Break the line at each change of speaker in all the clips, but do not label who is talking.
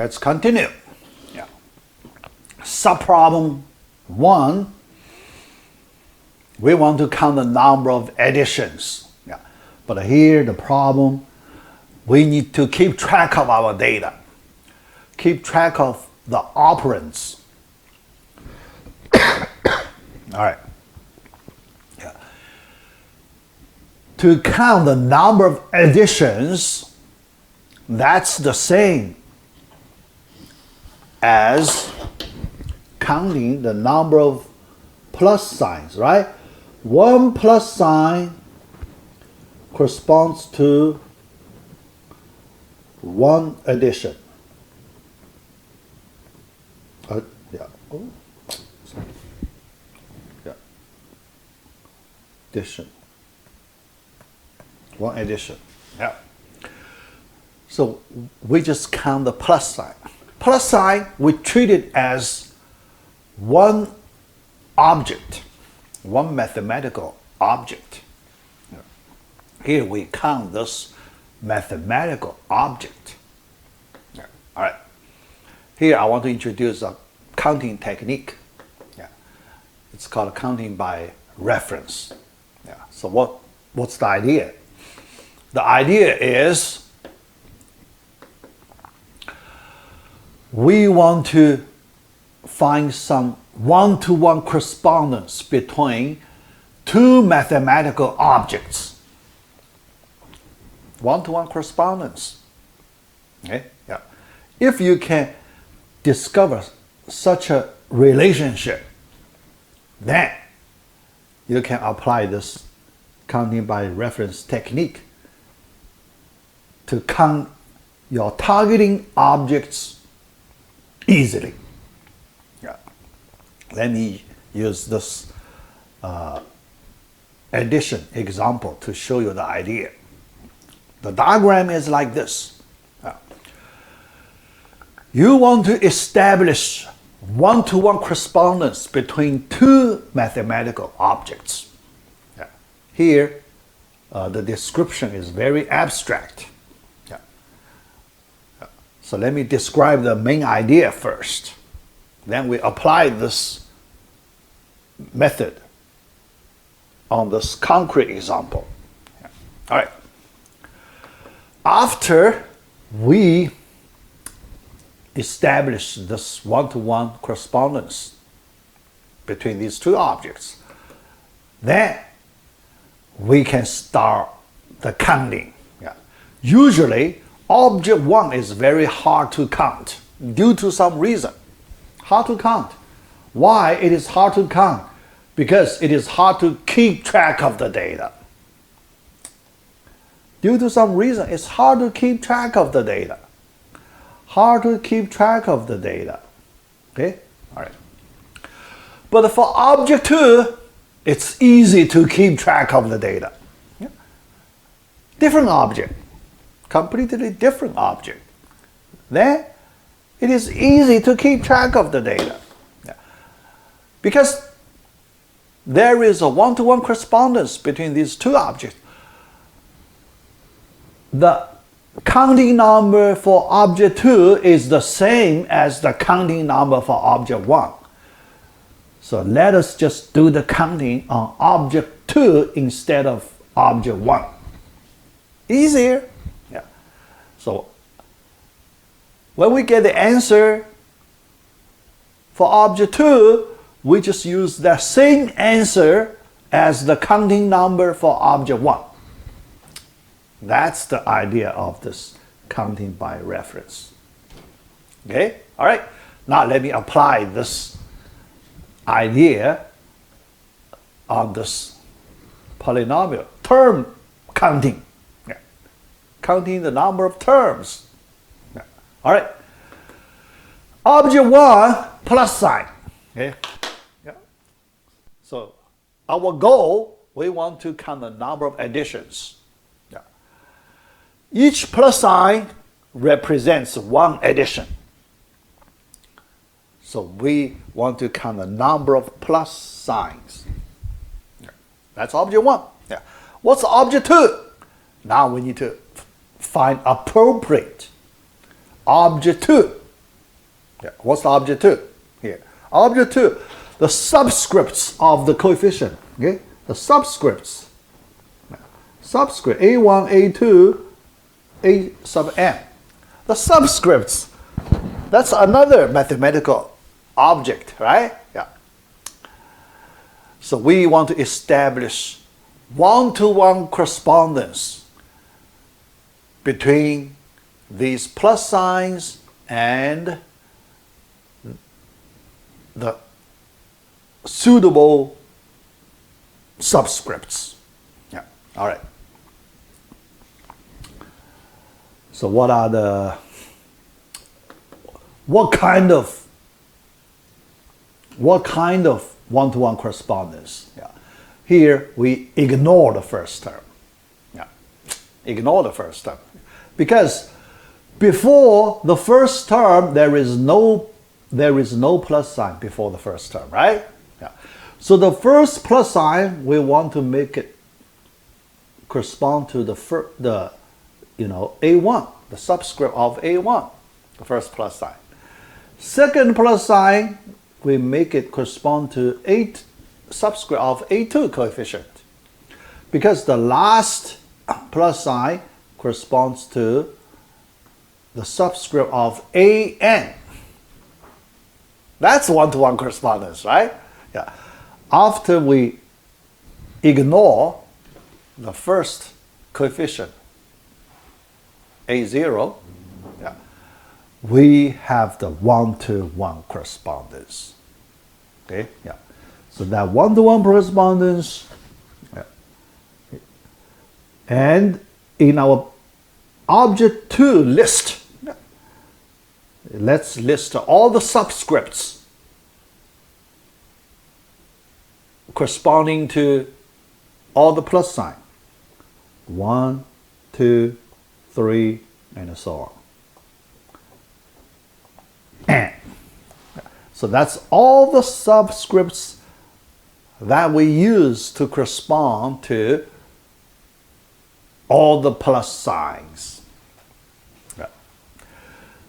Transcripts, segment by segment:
Let's continue. Yeah. Subproblem 1, we want to count the number of additions. Yeah. But here the problem, we need to keep track of our data. Keep track of the operands. All right. Yeah. To count the number of additions, that's the same as counting the number of plus signs, right? One plus sign corresponds to one addition. Yeah. Oh, sorry. Yeah. Addition. One addition. Yeah. So we just count the plus sign. Plus sign, we treat it as one object, one mathematical object. Here we count this mathematical object. All right. Here I want to introduce a counting technique. Yeah. It's called counting by reference. Yeah. So what's the idea? The idea is we want to find some one-to-one correspondence between two mathematical objects. One-to-one correspondence. Okay? Yeah. If you can discover such a relationship, then you can apply this counting by reference technique to count your targeting objects easily. Yeah. Let me use this addition example to show you the idea. The diagram is like this. You want to establish one-to-one correspondence between two mathematical objects. Yeah. Here, the description is very abstract. So let me describe the main idea first. Then we apply this method on this concrete example. All right. After we establish this one-to-one correspondence between these two objects, then we can start the counting. Yeah. Usually, object 1 is very hard to count due to some reason. Hard to count. Why it is hard to count? Because it is hard to keep track of the data. Due to some reason, it's hard to keep track of the data. Hard to keep track of the data. Okay? All right. But for object 2, it's easy to keep track of the data. Yeah. Different object. Completely different object. Then it is easy to keep track of the data. Yeah. Because there is a one-to-one correspondence between these two objects. The counting number for object 2 is the same as the counting number for object 1. So let us just do the counting on object 2 instead of object 1. Easier. So when we get the answer for object 2, we just use the same answer as the counting number for object 1. That's the idea of this counting by reference. Okay? All right. Now let me apply this idea on this polynomial term counting. Counting the number of terms. Yeah. All right. Object 1 plus sign. Okay. Yeah. So our goal, we want to count the number of additions. Yeah. Each plus sign represents one addition. So we want to count the number of plus signs. Yeah. That's object 1. Yeah. What's object 2? Now we need to find appropriate object 2. Yeah. What's the object 2? Here. Object 2, the subscripts of the coefficient. Okay? The subscripts. Subscript A1, A2, A sub n. The subscripts, that's another mathematical object, right? Yeah. So we want to establish one-to-one correspondence between these plus signs and the suitable subscripts. Yeah. All right. So what kind of one-to-one correspondence? Yeah. Here we ignore the first term. Yeah. Ignore the first term. Because before the first term there is no plus sign before the first term, right? Yeah. So the first plus sign we want to make it correspond to the A1, the subscript of A1, the first plus sign. Second plus sign, we make it correspond to subscript of A2 coefficient. Because the last plus sign corresponds to the subscript of AN. That's one-to-one correspondence, right? Yeah. After we ignore the first coefficient, A0, yeah, we have the one-to-one correspondence. Okay, yeah. So that one-to-one correspondence, yeah. And in our object 2 list, yeah, let's list all the subscripts corresponding to all the plus sign. 1, 2, 3, and so on. And so that's all the subscripts that we use to correspond to all the plus signs. Yeah.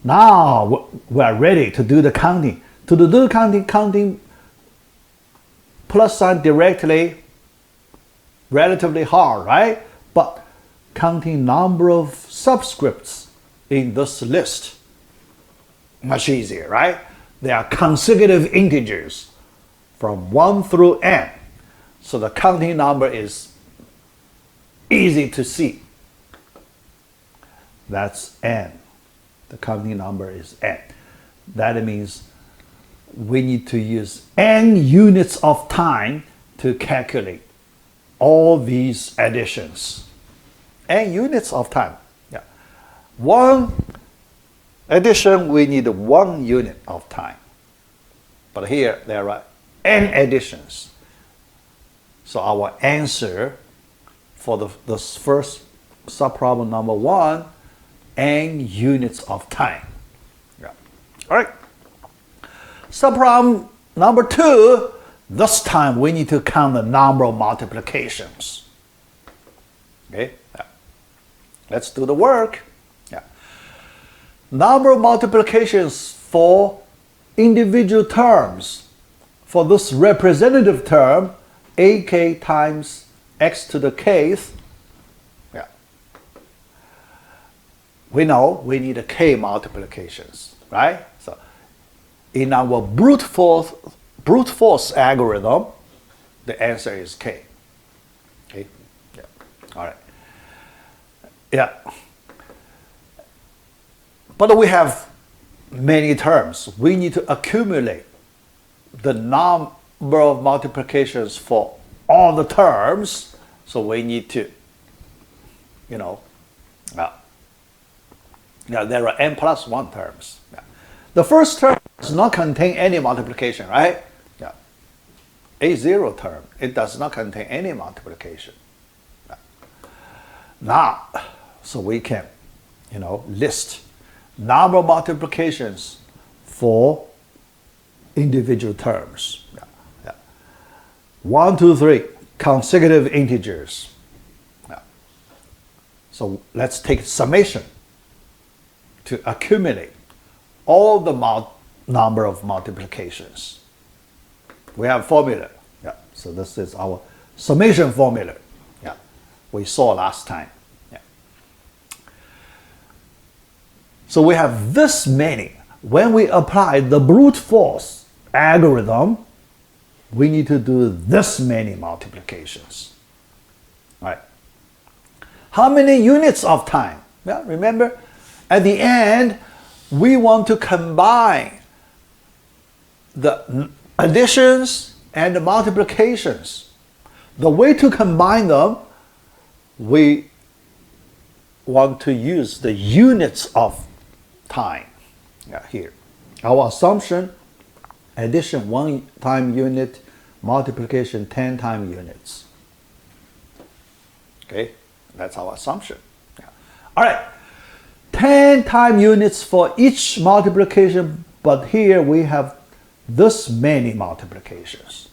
Now we are ready to do the counting. To do the counting plus sign directly, relatively hard, right? But counting number of subscripts in this list, much easier, right? They are consecutive integers from 1 through n. So the counting number is easy to see. That's n. The counting number is n. That means we need to use n units of time to calculate all these additions. N units of time. Yeah. One addition, we need 1 unit of time. But here there are n additions. So our answer for this first subproblem number 1, n units of time. Yeah. All right. Subproblem number 2, this time we need to count the number of multiplications. Okay. Yeah. Let's do the work. Yeah. Number of multiplications for individual terms. For this representative term, ak times x to the kth. Yeah. We know we need a k multiplications, right? So in our brute force algorithm, the answer is k. Okay. Yeah. All right. Yeah. But we have many terms. We need to accumulate the number of multiplications for all the terms. So we need to, there are n plus 1 terms. Yeah. The first term does not contain any multiplication, right? Yeah. A0 term, it does not contain any multiplication. Yeah. Now, so we can, list number of multiplications for individual terms. Yeah. Yeah. 1, 2, 3, consecutive integers. Yeah. So let's take summation to accumulate all the number of multiplications. We have formula. Yeah. So this is our summation formula. Yeah. We saw last time. Yeah. So we have this many. When we apply the brute force algorithm, we need to do this many multiplications. Right? How many units of time? Yeah, remember, at the end, we want to combine the additions and the multiplications. The way to combine them, we want to use the units of time. Yeah, here. Our assumption, addition 1 time unit, multiplication 10 time units. Okay, that's our assumption. Yeah. All right, 10 time units for each multiplication, but here we have this many multiplications.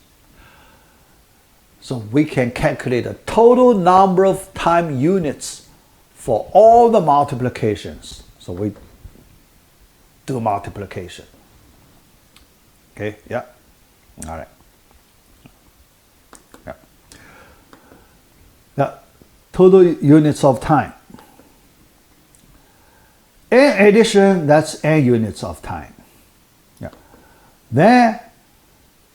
So we can calculate the total number of time units for all the multiplications. So we do multiplication. Okay, yeah. All right. Yeah. Yeah. Total units of time. In addition, that's n units of time. Yeah. Then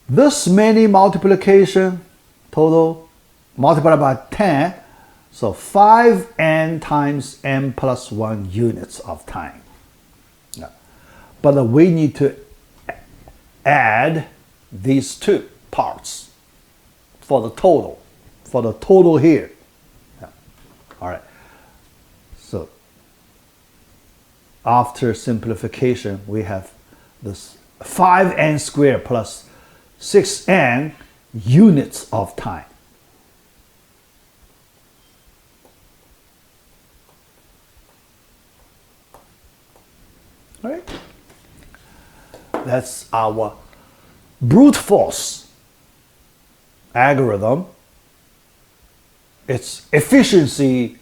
this many multiplication total multiplied by 10, so 5n times n plus 1 units of time. Yeah. But we need to add these two parts for the total here. Yeah. All right. So after simplification, we have this 5n squared plus 6n units of time. All right. That's our brute force algorithm. It's efficiency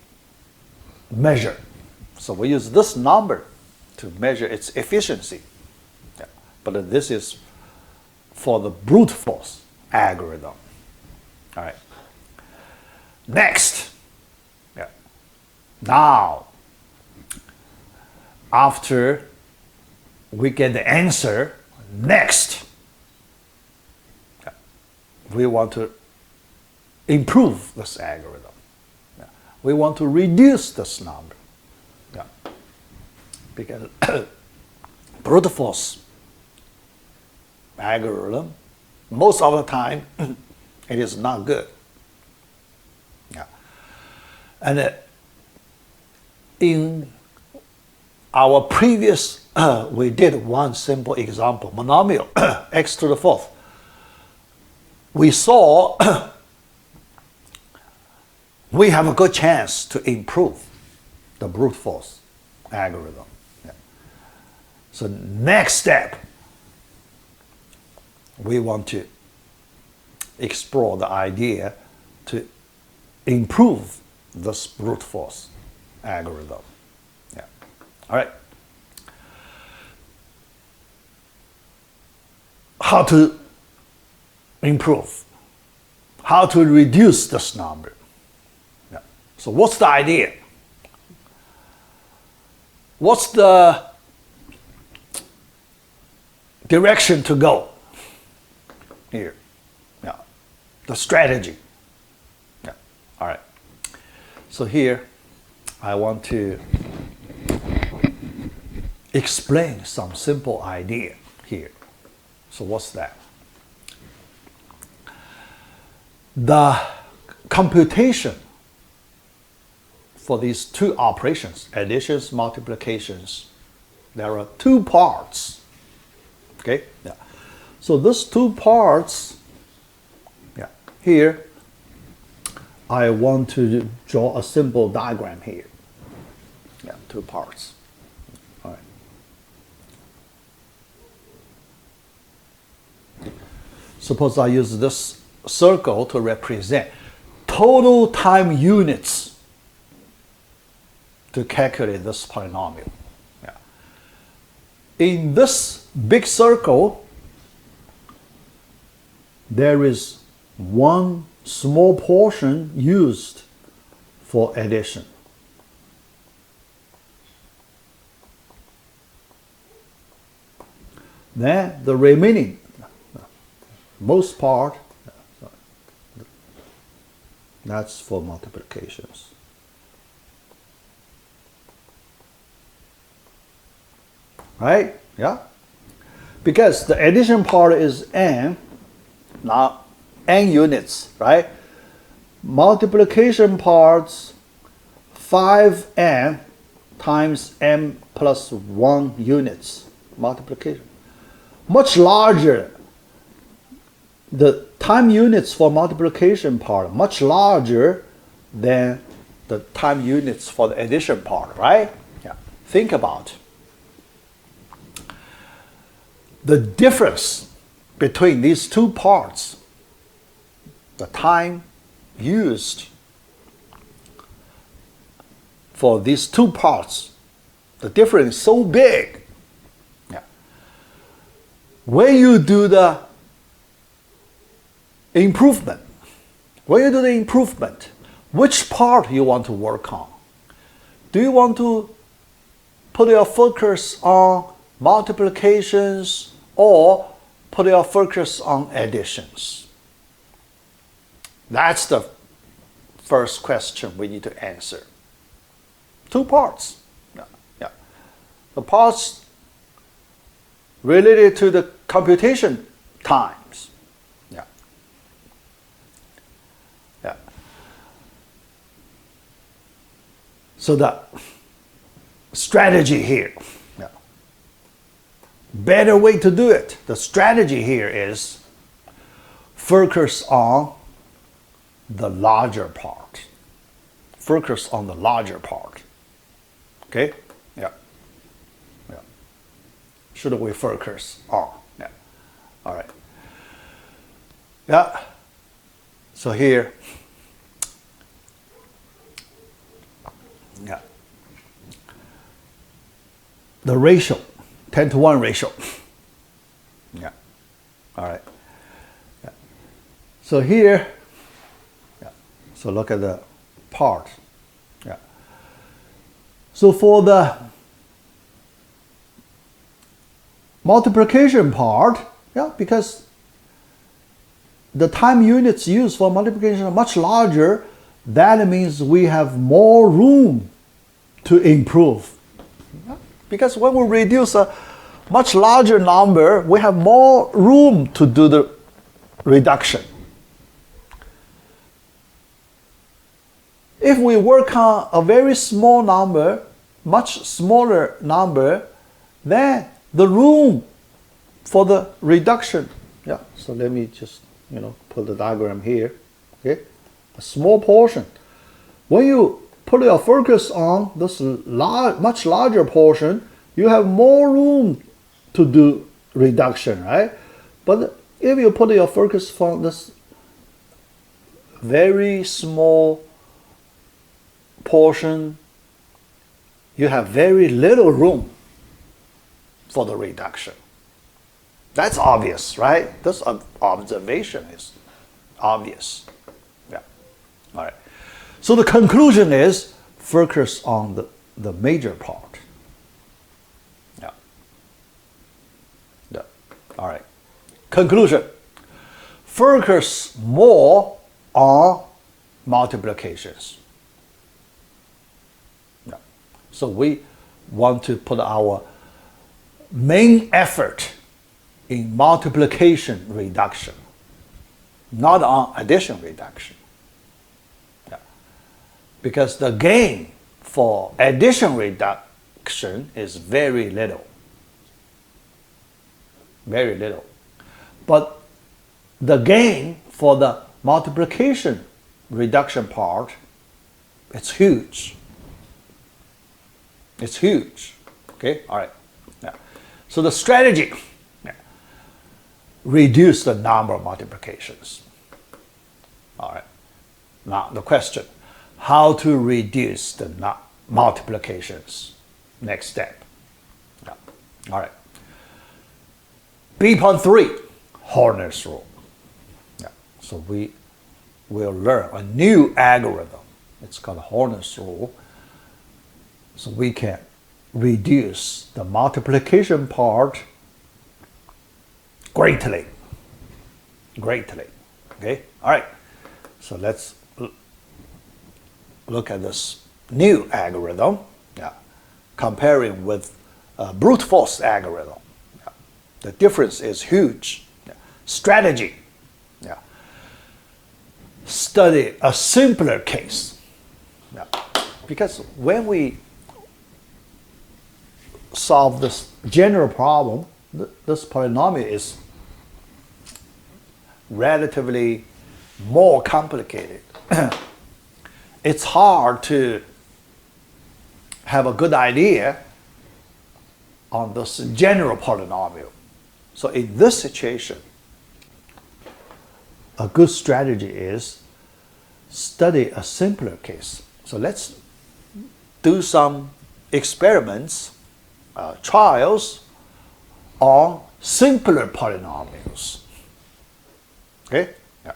measure. So we use this number to measure its efficiency. Yeah. But this is for the brute force algorithm. All right. Next. Yeah. Now, after we get the answer, next, we want to improve this algorithm. Yeah. We want to reduce this number. Yeah. Because brute force algorithm, most of the time, it is not good. Yeah. And in our previous, we did one simple example, monomial, x to the fourth. We saw we have a good chance to improve the brute force algorithm. Yeah. So next step, we want to explore the idea to improve this brute force algorithm. Yeah. All right. How to improve? How to reduce this number? Yeah. So what's the idea? What's the direction to go here? Yeah. The strategy. Yeah. All right. So here I want to explain some simple idea here. So what's that? The computation for these two operations, additions, multiplications, there are two parts. Okay? Yeah. So these two parts, yeah, here, I want to draw a simple diagram here. Yeah, two parts. All right. Suppose I use this circle to represent total time units to calculate this polynomial. Yeah. In this big circle, there is one small portion used for addition. Then the remaining, most part, that's for multiplications. Right? Yeah? Because the addition part is n, now n units, right? Multiplication parts 5n times n plus 1 units. Multiplication. Much larger. The time units for multiplication part much larger than the time units for the addition part, right? Yeah. Think about the difference between these two parts, the time used for these two parts, the difference is so big. Yeah. When you do the improvement, which part you want to work on? Do you want to put your focus on multiplications or put your focus on additions? That's the first question we need to answer. Two parts. Yeah. The parts related to the computation times. Yeah. Yeah. So the strategy here. Better way to do it. The strategy here is focus on the larger part. Focus on the larger part. Okay? Yeah. Yeah. Should we focus on? Yeah. All right. Yeah. So here. Yeah. The ratio. 10-to-1 ratio. Yeah. All right. Yeah. So here, yeah. So look at the part. Yeah. So for the multiplication part, yeah, because the time units used for multiplication are much larger, that means we have more room to improve. Yeah. Because when we reduce a much larger number, we have more room to do the reduction. If we work on a very small number, much smaller number, then the room for the reduction, yeah, so let me just, put the diagram here, okay, a small portion. When you put your focus on this much larger portion, you have more room to do reduction, right? But if you put your focus on this very small portion, you have very little room for the reduction. That's obvious, right? This observation is obvious. Yeah. All right. So the conclusion is focus on the major part. Yeah. Yeah. All right. Conclusion. Focus more on multiplications. Yeah. So we want to put our main effort in multiplication reduction, not on addition reduction. Because the gain for addition reduction is very little. Very little. But the gain for the multiplication reduction part, it's huge. It's huge. Okay? All right. Yeah. So the strategy, reduce the number of multiplications. All right. Now the question. How to reduce the multiplications. Next step. Yeah. All right. B.3, Horner's rule. Yeah. So we will learn a new algorithm. It's called Horner's rule. So we can reduce the multiplication part greatly. Okay, all right. So let's look at this new algorithm, comparing with brute force algorithm. The difference is huge. Strategy. Study a simpler case. Because when we solve this general problem, this polynomial is relatively more complicated. It's hard to have a good idea on this general polynomial. So in this situation, a good strategy is study a simpler case. So let's do some experiments, trials on simpler polynomials. Okay? Yeah.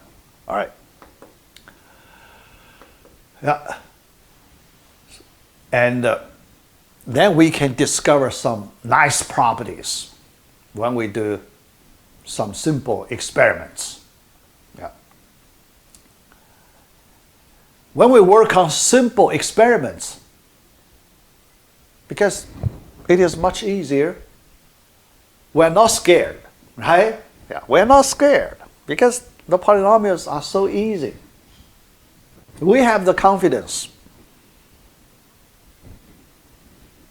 All right. Yeah. And then we can discover some nice properties when we do some simple experiments. Yeah. When we work on simple experiments, because it is much easier, we're not scared, right? Yeah, we're not scared because the polynomials are so easy. We have the confidence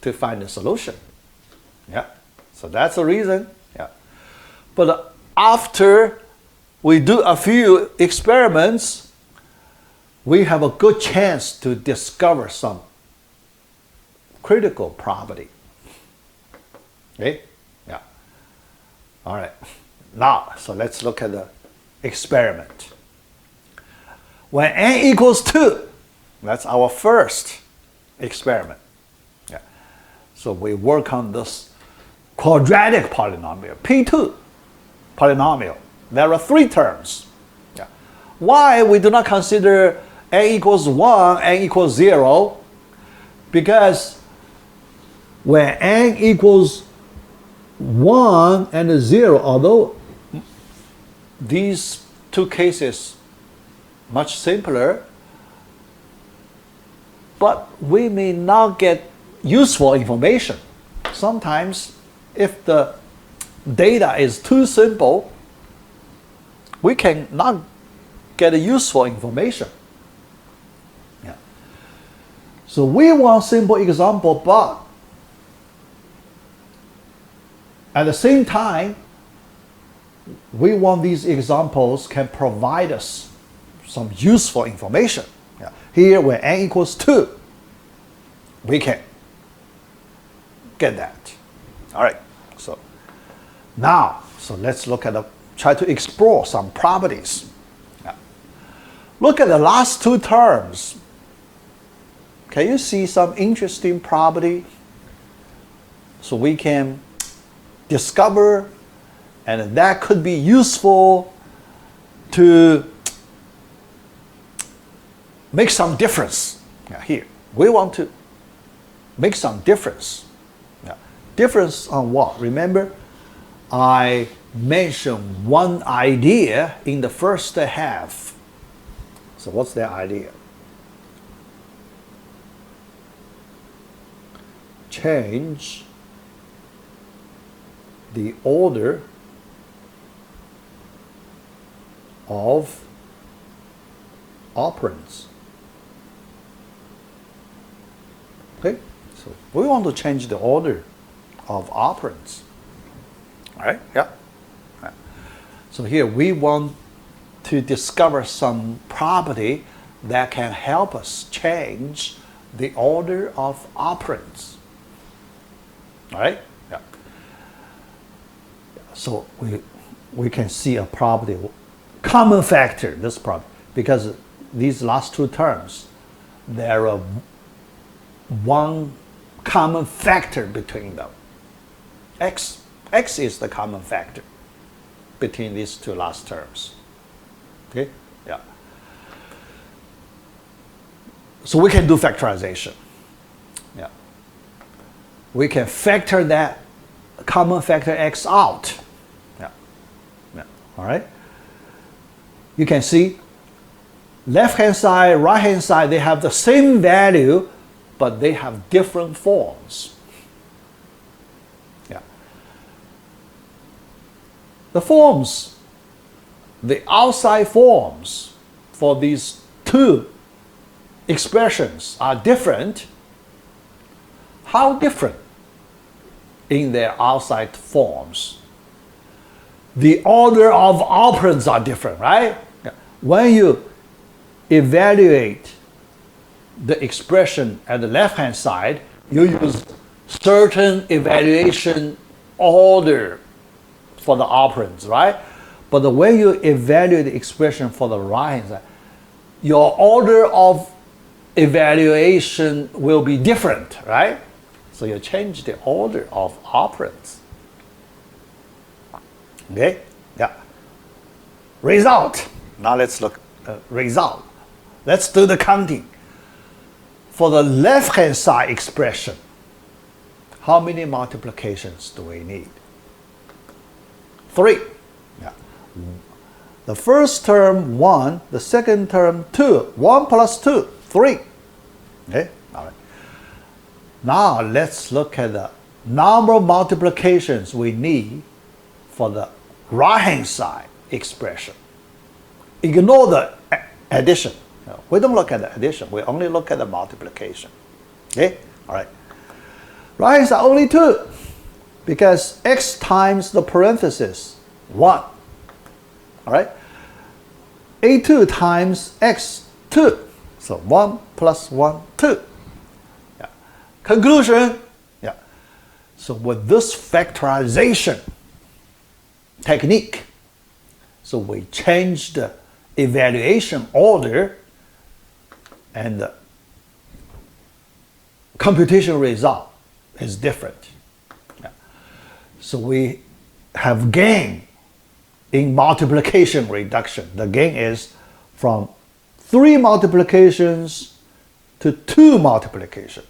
to find a solution. Yeah, so that's the reason. Yeah, but after we do a few experiments, we have a good chance to discover some critical property. Okay? Yeah. All right. Now, so let's look at the experiment. When n equals 2, that's our first experiment. Yeah. So we work on this quadratic polynomial, P2 polynomial. There are 3 terms. Yeah. Why we do not consider n equals 1, n equals 0? Because when n equals 1 and 0, although these 2 cases much simpler, but we may not get useful information. Sometimes if the data is too simple, we cannot get useful information. Yeah. So we want simple example, but at the same time, we want these examples can provide us some useful information. Yeah. Here, when n equals 2, we can get that. All right. So now, let's look at try to explore some properties. Yeah. Look at the last 2 terms. Can you see some interesting property? So we can discover, and that could be useful to make some difference. Yeah, here, we want to make some difference. Yeah. Difference on what? Remember, I mentioned one idea in the first half. So what's that idea? Change the order of operands. Okay, so we want to change the order of operands. All right, yeah. So here we want to discover some property that can help us change the order of operands. All right, yeah. So we can see a property, common factor, this property, because these last 2 terms, there are one common factor between them. X is the common factor. between these two last terms. Okay? Yeah. So we can do factorization. Yeah. We can factor that common factor x out. Yeah. Yeah. All right? You can see left-hand side, right-hand side, they have the same value, but they have different forms. Yeah. The forms, the outside forms for these two expressions are different. How different in their outside forms? The order of operands are different, right? Yeah. When you evaluate the expression at the left-hand side, you use certain evaluation order for the operands, right? But the way you evaluate the expression for the right-hand side, your order of evaluation will be different, right? So you change the order of operands. Okay? Yeah. Result. Now let's look at result. Let's do the counting. For the left-hand side expression, how many multiplications do we need? 3. Yeah. The first term, 1. The second term, 2. 1 plus 2, 3. Okay? All right. Now let's look at the number of multiplications we need for the right-hand side expression. Ignore the addition. No, we don't look at the addition. We only look at the multiplication. Okay? All right. Right-hand side only 2, because x times the parenthesis 1. All right. A2 times x 2. So 1 plus 1, 2. Yeah. Conclusion. Yeah. So with this factorization technique, so we change the evaluation order and the computation result is different. Yeah. So we have gain in multiplication reduction. The gain is from 3 multiplications to 2 multiplication.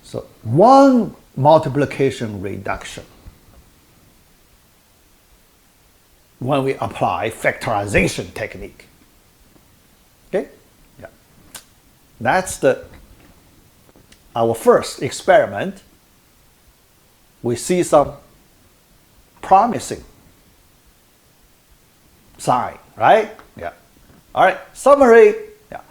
So 1 multiplication reduction when we apply factorization technique. Okay? Yeah. That's our first experiment. We see some promising sign, right? Yeah. All right, summary. Yeah.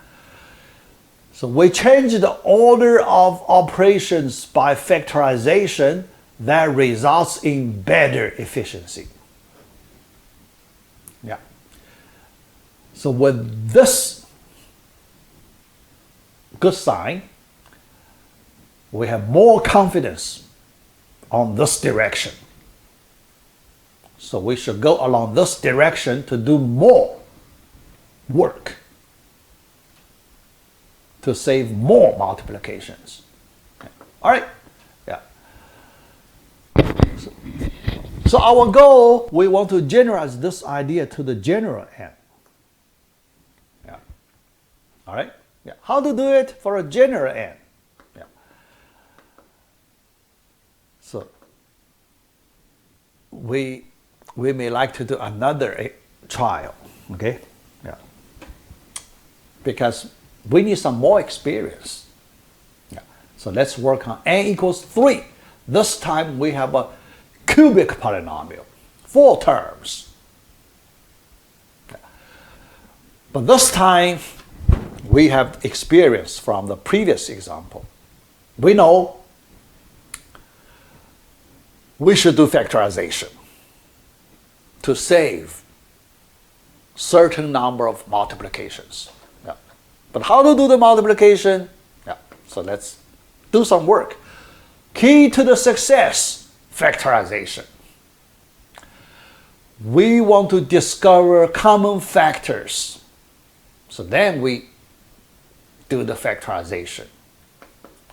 So we change the order of operations by factorization that results in better efficiency. Yeah. So with this good sign, we have more confidence on this direction. So we should go along this direction to do more work, to save more multiplications. Okay. All right. Yeah. So our goal, we want to generalize this idea to the general n. Yeah. All right. Yeah. How to do it for a general n? Yeah. So we may like to do another trial. Okay. Yeah. Because we need some more experience. Yeah. So let's work on n equals 3. This time we have a cubic polynomial, 4 terms. Yeah. But this time we have experience from the previous example. We know we should do factorization to save certain number of multiplications. Yeah. But how to do the multiplication? Yeah. So let's do some work. Key to the success, factorization. We want to discover common factors. So then we do the factorization.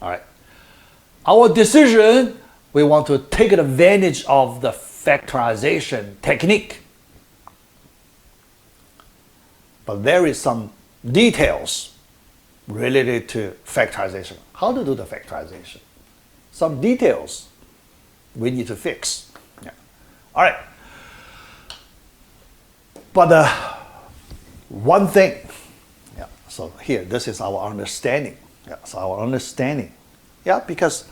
All right. Our decision, we want to take advantage of the factorization technique. but there is some details related to factorization. How to do the factorization? Some details we need to fix. Yeah. All right. But one thing, yeah, so here, this is our understanding. Yeah, so our understanding. Yeah, because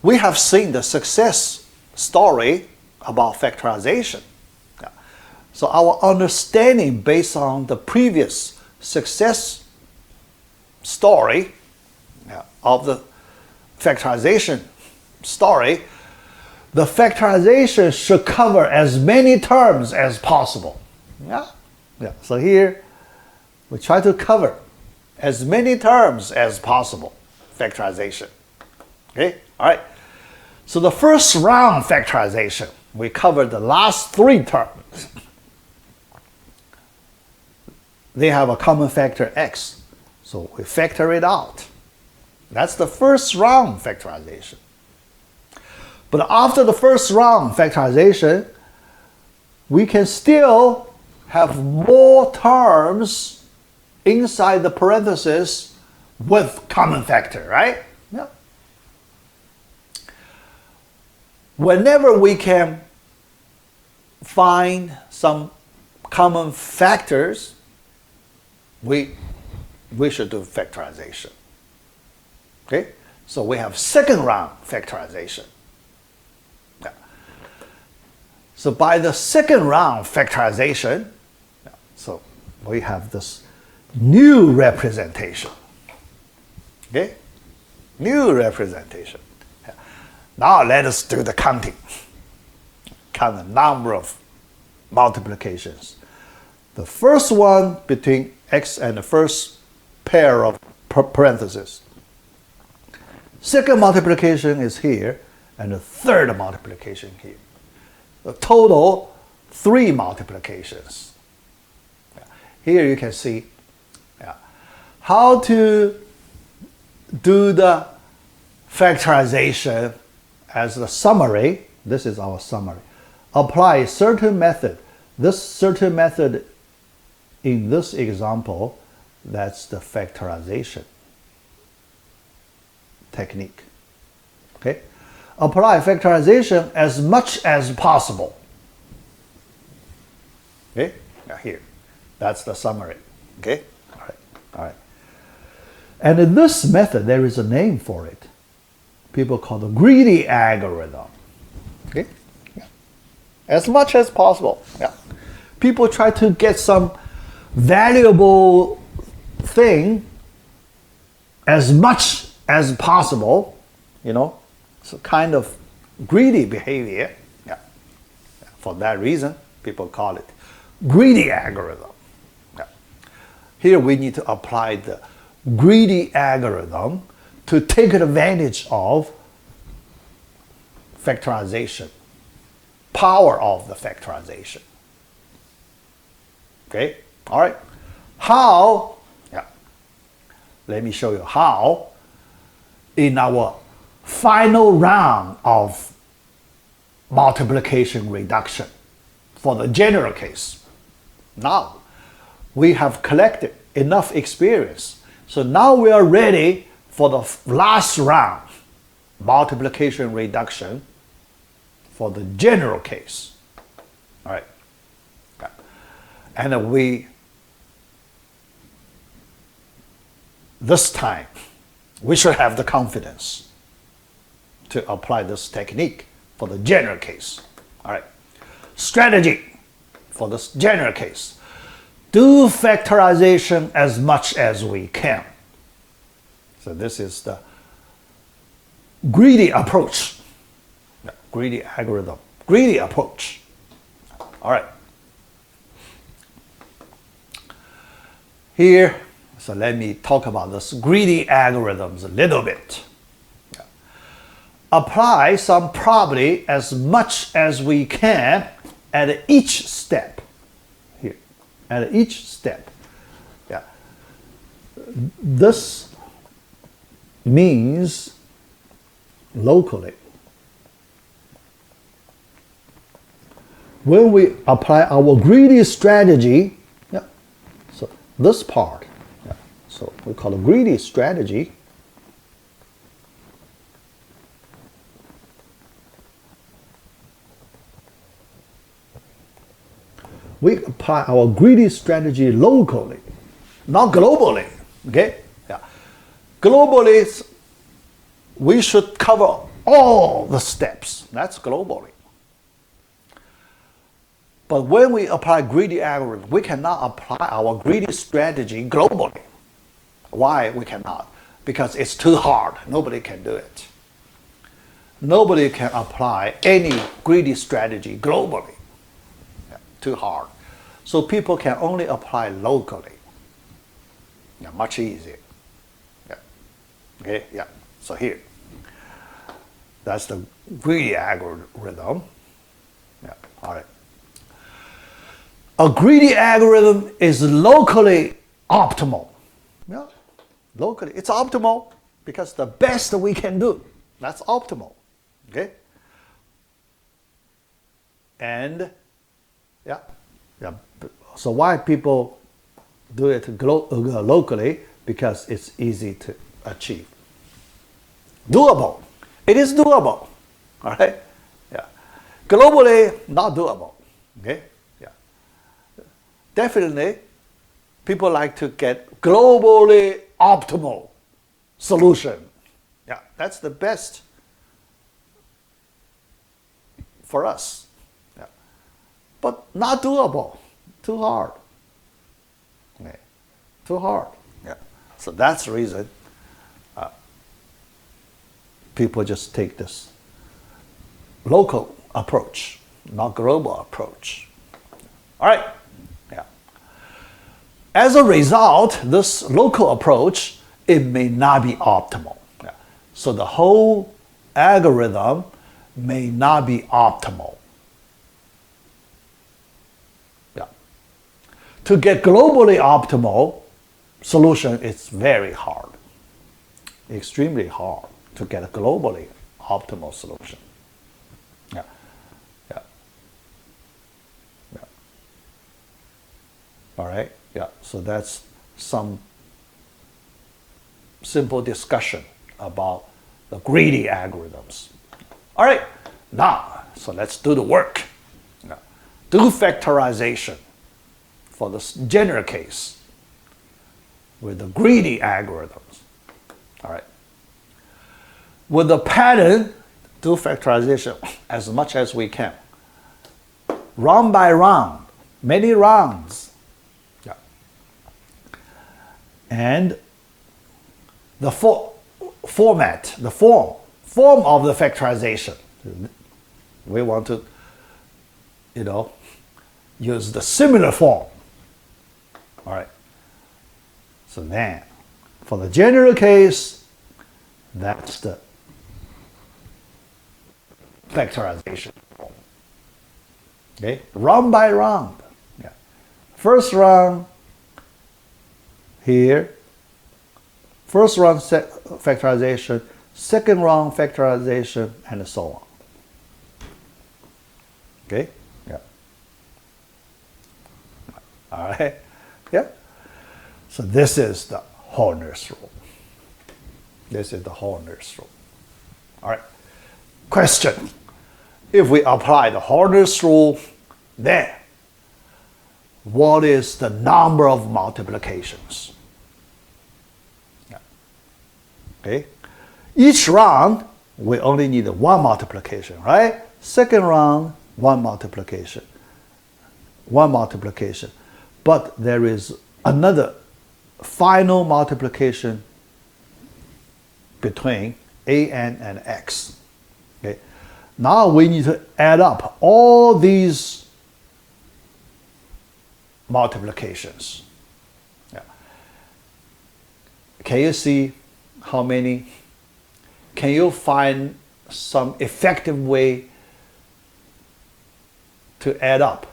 we have seen the success story about factorization. Yeah. So our understanding based on the previous success story, yeah, of the factorization story, the factorization should cover as many terms as possible. Yeah? Yeah. So here we try to cover as many terms as possible, factorization. Okay? All right. So the first round factorization, we covered the last 3 terms. They have a common factor x, so we factor it out. That's the first round factorization. But after the first round factorization, we can still have more terms inside the parenthesis with common factor, right? Yeah. Whenever we can find some common factors, we should do factorization. Okay? So we have second round factorization. Yeah. So by the second round factorization, yeah, so we have this new representation. Okay? New representation. Yeah. Now let us do the counting. Count the number of multiplications. The first one between x and the first pair of parentheses. Second multiplication is here, and the third multiplication here. The total 3 multiplications. Yeah. Here you can see, yeah, how to do the factorization as the summary. This is our summary. Apply a certain method. This certain method in this example, that's the factorization technique. Okay? Apply factorization as much as possible. Okay? Now here. That's the summary. Okay? All right. All right. And in this method, there is a name for it. People call the greedy algorithm. Okay? Yeah. As much as possible. Yeah. People try to get some valuable thing as much as possible, you know, so kind of greedy behavior. Yeah. For that reason, people call it greedy algorithm. Yeah. Here we need to apply the greedy algorithm to take advantage of factorization, power of the factorization. Okay? All right. How? Yeah. Let me show you how in our final round of multiplication reduction for the general case. Now, we have collected enough experience. So now we are ready for the last round, multiplication reduction for the general case. All right. And this time, we should have the confidence to apply this technique for the general case. All right. Strategy for this general case. Do factorization as much as we can. So this is the greedy approach. Greedy algorithm. Greedy approach. All right. Here, so let me talk about this greedy algorithms a little bit. Apply some probability as much as we can at each step. Here, at each step. Yeah. This means locally. When we apply our greedy strategy, yeah, so this part. Yeah. So we call it greedy strategy. We apply our greedy strategy locally, not globally. Okay? Yeah. Globally, we should cover all the steps. That's globally. But when we apply greedy algorithm, we cannot apply our greedy strategy globally. Why we cannot? Because it's too hard. Nobody can do it. Nobody can apply any greedy strategy globally. Yeah, too hard. So people can only apply locally. Yeah, much easier. Yeah. Okay, yeah. So here, that's the greedy algorithm. Yeah, all right. A greedy algorithm is locally optimal. Yeah, locally, it's optimal because the best we can do. That's optimal. Okay. And yeah, yeah. So why people do it locally? Because it's easy to achieve. Doable. It is doable. All right. Yeah. Globally, not doable. Okay. Yeah. Definitely, people like to get globally optimal solution. Yeah, that's the best for us. Yeah. But not doable. Too hard. Okay. Too hard. Yeah. So that's the reason people just take this local approach, not global approach. All right. Yeah. As a result, this local approach, it may not be optimal. Yeah. So the whole algorithm may not be optimal. Yeah. To get globally optimal solution, it's very hard. Extremely hard to get a globally optimal solution. Yeah. Yeah. Yeah. All right. Yeah. So that's some simple discussion about the greedy algorithms. All right. Now, so let's do the work. Yeah. Do factorization for this general case with the greedy algorithms. All right. With the pattern, do factorization as much as we can. Round by round, many rounds. Yeah. And the format, the form of the factorization. We want to, use the similar form. All right. So then, for the general case, that's the factorization. Okay, round by round. Yeah. First round here, first round factorization, second round factorization, and so on. Okay? Yeah. All right. Yeah. So this is the Horner's rule. This is the Horner's rule. All right. Question. If we apply the Horner's rule, then what is the number of multiplications? Yeah. Okay. Each round, we only need one multiplication, right? Second round, one multiplication. One multiplication. But there is another final multiplication between an and x. Okay. Now we need to add up all these multiplications. Yeah. Can you see how many? Can you find some effective way to add up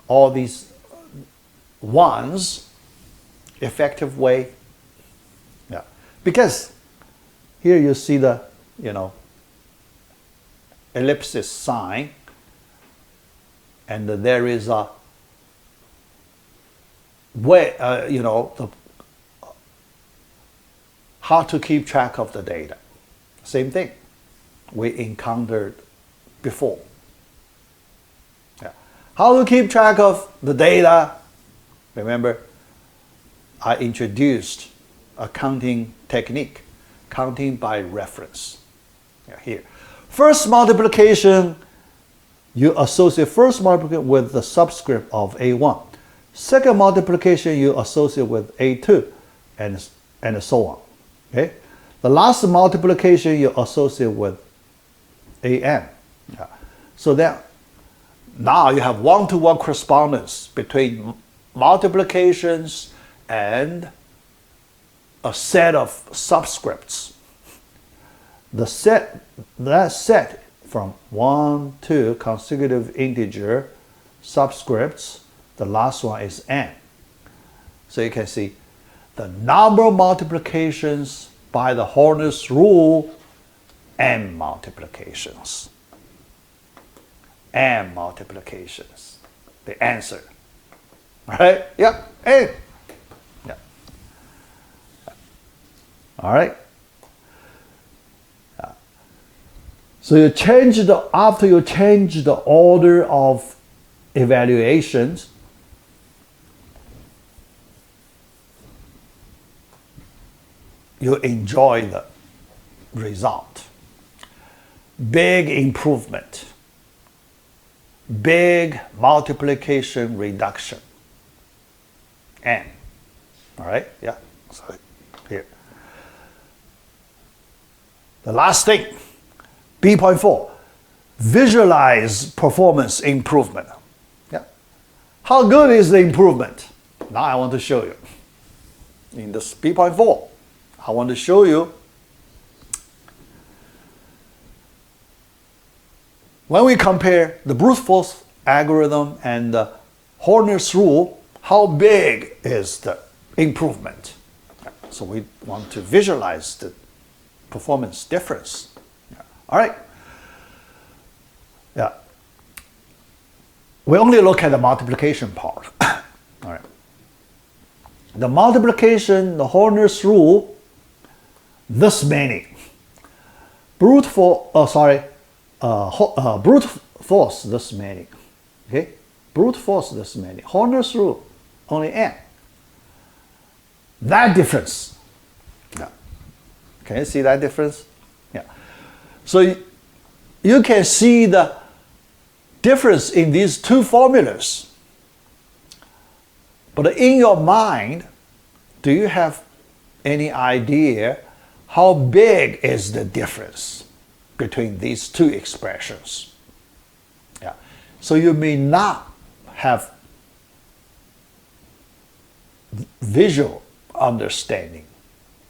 all these ones? Effective way? Yeah. Because here you see the, ellipsis sign, and there is a way, how to keep track of the data. Same thing we encountered before. Yeah. How to keep track of the data? Remember, I introduced a counting technique, counting by reference. Yeah, here. First multiplication, you associate first multiplication with the subscript of A1. Second multiplication, you associate with A2, and so on. Okay? The last multiplication, you associate with AN. Yeah. So then, now you have one-to-one correspondence between multiplications and a set of subscripts. That set from 1 to consecutive integer subscripts, the last one is n. So you can see the number of multiplications by the Horner's rule, n multiplications. N multiplications, the answer. Right? Yep, n. Yeah. All right. So you change after you change the order of evaluations, you enjoy the result. Big improvement. Big multiplication reduction. N. All right? Yeah. So here. The last thing. B.4, visualize performance improvement. Yeah. How good is the improvement? Now I want to show you. In this B.4, I want to show you when we compare the brute force algorithm and the Horner's rule, how big is the improvement? So we want to visualize the performance difference. All right. Yeah. We only look at the multiplication part. All right. The multiplication, the Horner's rule, this many. Brute force, this many. Okay. Brute force, this many. Horner's rule, only n. That difference. Yeah. Can you see that difference? Yeah. So you can see the difference in these two formulas. But in your mind, do you have any idea how big is the difference between these two expressions? Yeah. So you may not have visual understanding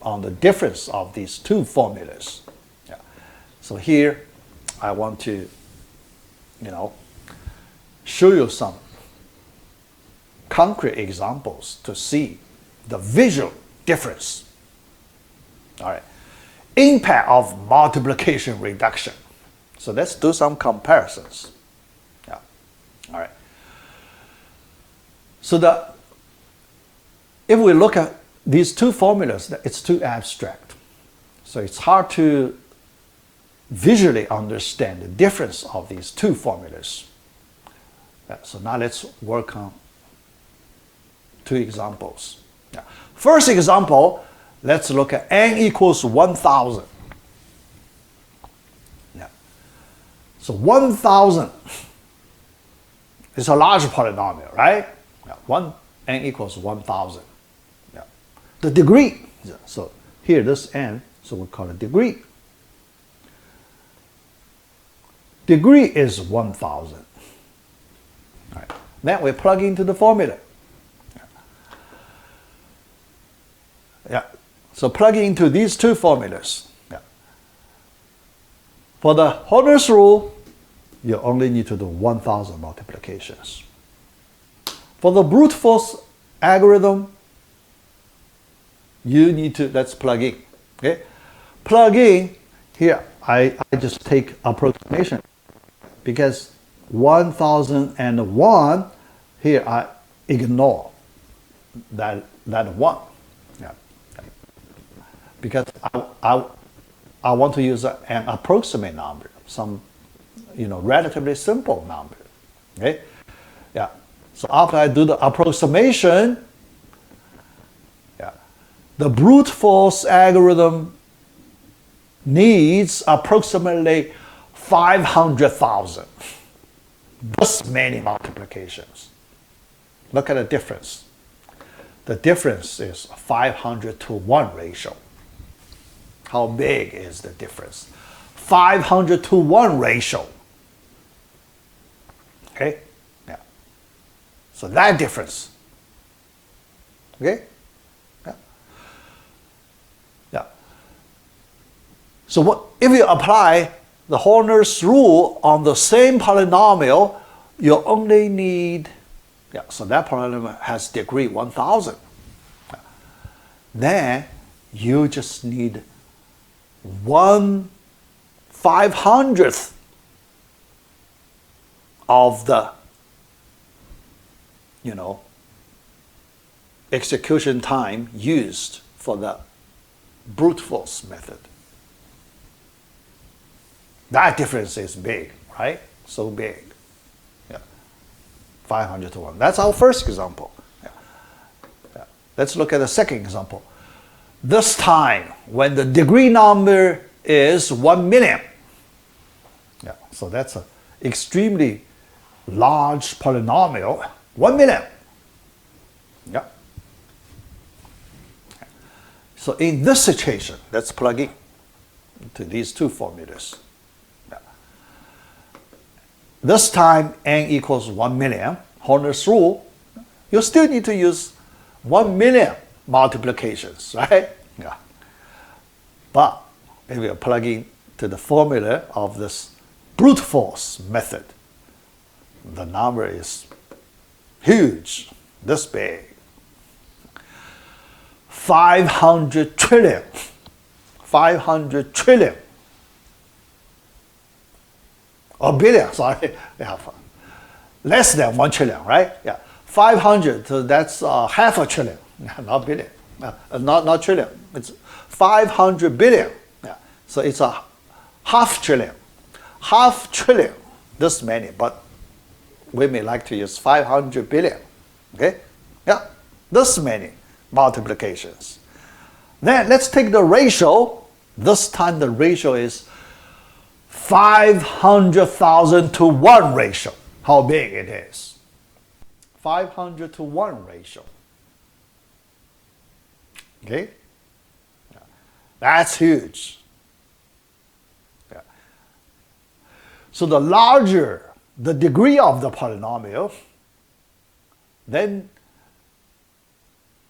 on the difference of these two formulas. So here, I want to, show you some concrete examples to see the visual difference. All right. Impact of multiplication reduction. So let's do some comparisons. Yeah. All right. So if we look at these two formulas, it's too abstract. So it's hard to visually understand the difference of these two formulas. Yeah, so now let's work on two examples. Yeah. First example, let's look at n equals 1,000. Yeah. So 1,000 is a large polynomial, right? Yeah. N equals 1,000. Yeah. The degree, so here this n, so we call it degree. Degree is 1,000. All right. Then we plug into the formula. Yeah. So plug into these two formulas. Yeah. For the Horner's rule, you only need to do 1,000 multiplications. For the brute force algorithm, you need to, let's plug in. Okay? Plug in, here, I just take approximation. Because 1,001, here I ignore that 1. Yeah. Because I want to use an approximate number, some relatively simple number. Okay? Yeah. So after I do the approximation, yeah, the brute force algorithm needs approximately 500,000. This many multiplications. Look at the difference. The difference is 500 to 1 ratio. How big is the difference? 500 to 1 ratio. Okay? Yeah. So that difference. Okay? Yeah. Yeah. So what if you apply the Horner's rule on the same polynomial, you only need, yeah, so that polynomial has degree 1000. Then you just need 1/500th of the, execution time used for the brute force method. That difference is big, right? So big. Yeah. 500 to 1. That's our first example. Yeah. Yeah. Let's look at the second example. This time, when the degree number is 1 million. Yeah. So that's an extremely large polynomial. 1 million. Yeah. So in this situation, let's plug in to these two formulas. This time n equals 1 million, Horner's rule, you still need to use 1 million multiplications, right? Yeah. But if you plug in to the formula of this brute force method, the number is huge, this big. 500 trillion. 500 trillion. Or billion, sorry. Yeah, less than 1 trillion, right? Yeah. 500, so that's half a trillion, not billion. Not trillion. It's 500 billion. Yeah. So it's a half trillion. Half trillion, this many, but we may like to use 500 billion. Okay? Yeah, this many multiplications. Then let's take the ratio. This time the ratio is 500,000 to 1 ratio. How big it is. 500 to 1 ratio. Okay? Yeah. That's huge. Yeah. So the larger the degree of the polynomial, then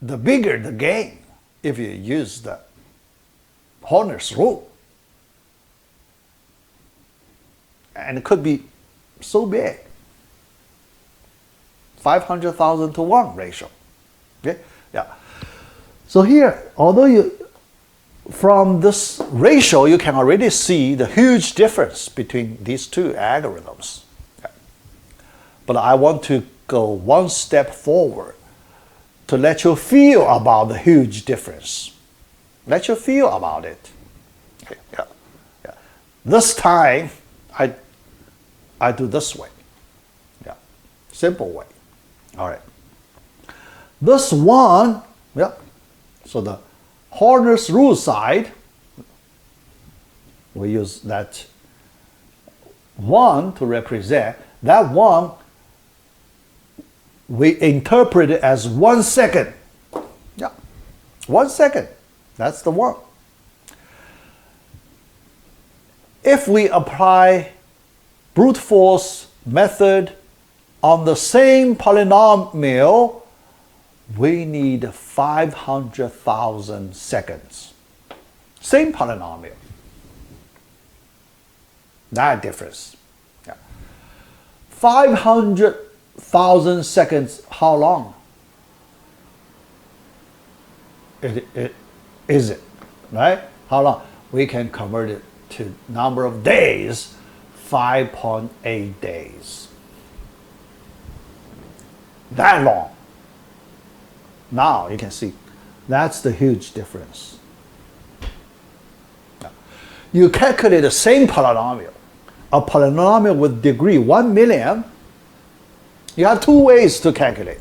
the bigger the gain if you use the Horner's rule. And it could be so big. 500,000 to 1 ratio. Okay? Yeah. So here, although from this ratio, you can already see the huge difference between these two algorithms. Yeah. But I want to go one step forward to let you feel about the huge difference. Let you feel about it. Okay. Yeah. Yeah. This time, I do this way. Yeah. Simple way. All right. This one, yeah. So the Horner's rule side, we use that 1 to represent. That 1, we interpret it as 1 second. Yeah. 1 second. That's the 1. If we apply brute force method on the same polynomial, we need 500,000 seconds. Same polynomial. That difference. Yeah. 500,000 seconds, how long? Is it, right? How long? We can convert it to number of days, 5.8 days. That long. Now you can see that's the huge difference. You calculate the same polynomial, a polynomial with degree 1 million. You have two ways to calculate.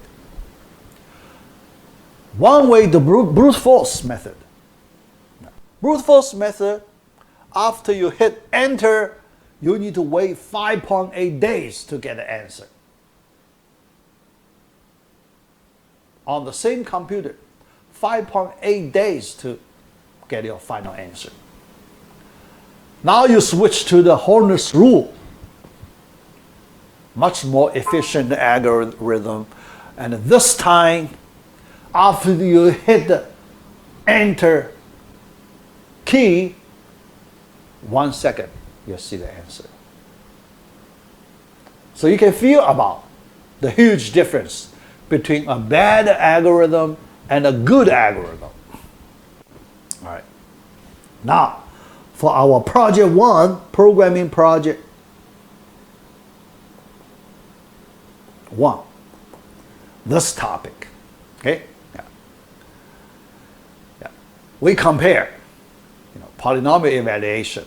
One way, the brute force method. Brute force method, after you hit enter, you need to wait 5.8 days to get the answer. On the same computer, 5.8 days to get your final answer. Now you switch to the Horner's rule. Much more efficient algorithm. And this time, after you hit the enter key, 1 second, you'll see the answer. So you can feel about the huge difference between a bad algorithm and a good algorithm. All right. Now, for our project 1, programming project 1, this topic, okay? Yeah. We compare, polynomial evaluation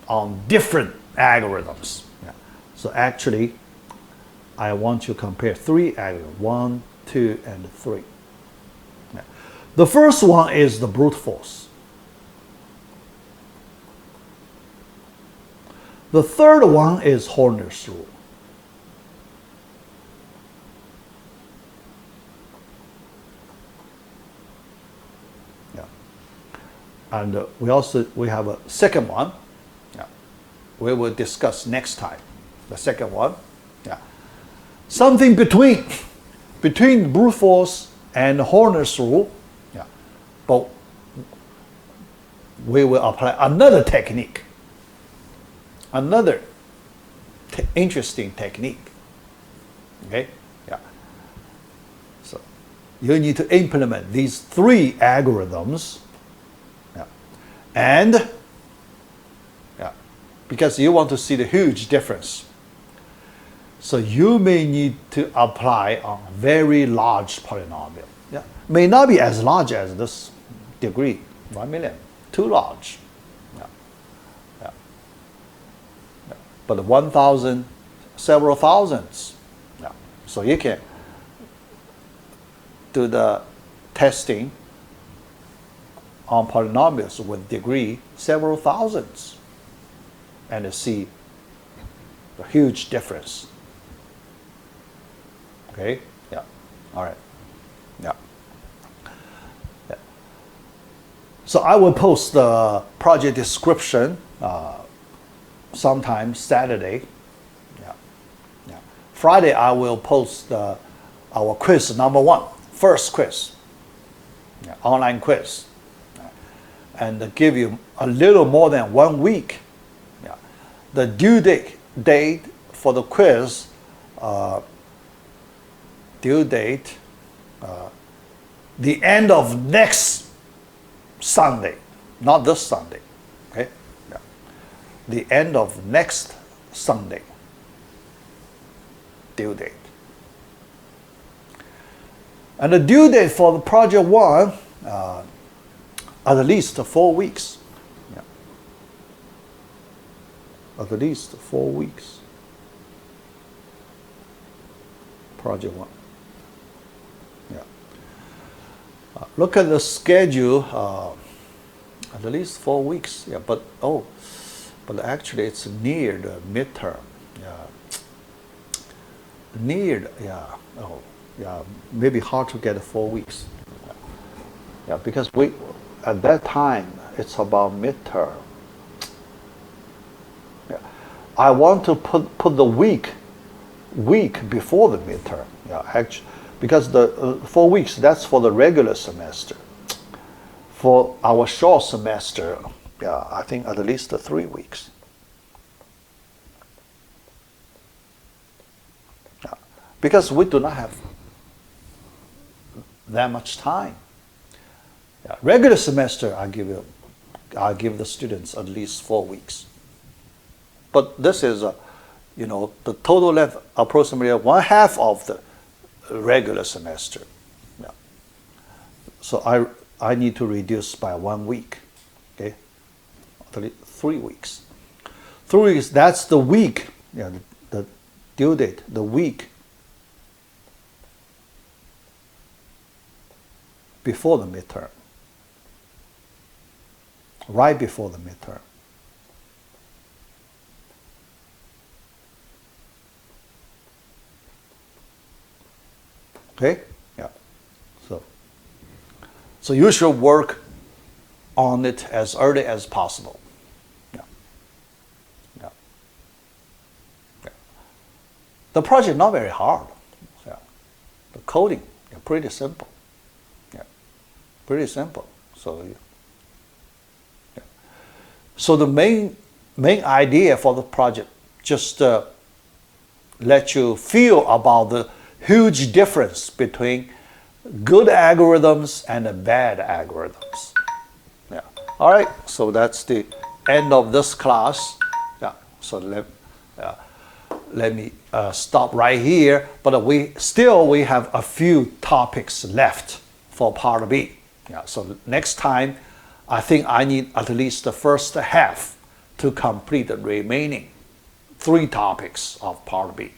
on different algorithms. Yeah. So actually, I want you to compare 3 algorithms, 1, 2, and 3. Yeah. The first one is the brute force. The third one is Horner's rule. Yeah. And we have a second one. Yeah. We will discuss next time. The second one. Yeah. Something between brute force and Horner's rule. Yeah. But we will apply another technique. Another interesting technique. Okay? Yeah. So you need to implement these 3 algorithms. Yeah. And because you want to see the huge difference. So you may need to apply a very large polynomial. Yeah. May not be as large as this degree, 1 million. Too large. But 1,000, several thousands. Yeah. So you can do the testing on polynomials with degree several thousands and see the huge difference. Okay? Yeah. All right. Yeah. Yeah. So I will post the project description sometime Saturday. Yeah. Yeah. Friday I will post our quiz number 1, first quiz, online quiz, and give you a little more than 1 week. Yeah. The due date for the quiz, the end of next Sunday, not this Sunday. Okay. The end of next Sunday, due date. And the due date for the project 1, at least 4 weeks. Yeah. At least 4 weeks. Project 1. Yeah. Look at the schedule. At least 4 weeks. Yeah, but actually it's near the midterm. Yeah. Maybe hard to get 4 weeks. Yeah, because at that time it's about midterm. Yeah. I want to put the week before the midterm. Yeah, actually, because the 4 weeks, that's for the regular semester. For our short semester, yeah, I think at least 3 weeks. Yeah. Because we do not have that much time. Yeah. Regular semester, I give the students at least 4 weeks. But this is, the total length approximately 1/2 of the regular semester. So I need to reduce by 1 week. Okay, 3 weeks. 3 weeks. That's the week. Yeah, the due date. The week before the midterm. Right before the midterm. Okay? Yeah. So you should work on it as early as possible. Yeah. Yeah. Yeah. The project not very hard. Yeah. The coding, yeah, pretty simple. Yeah. Pretty simple. So yeah. So the main idea for the project, just let you feel about the huge difference between good algorithms and bad algorithms. Yeah. All right. So that's the end of this class. Yeah. So let me stop right here. But we have a few topics left for part B. Yeah. So next time, I think I need at least the first half to complete the remaining 3 topics of part B.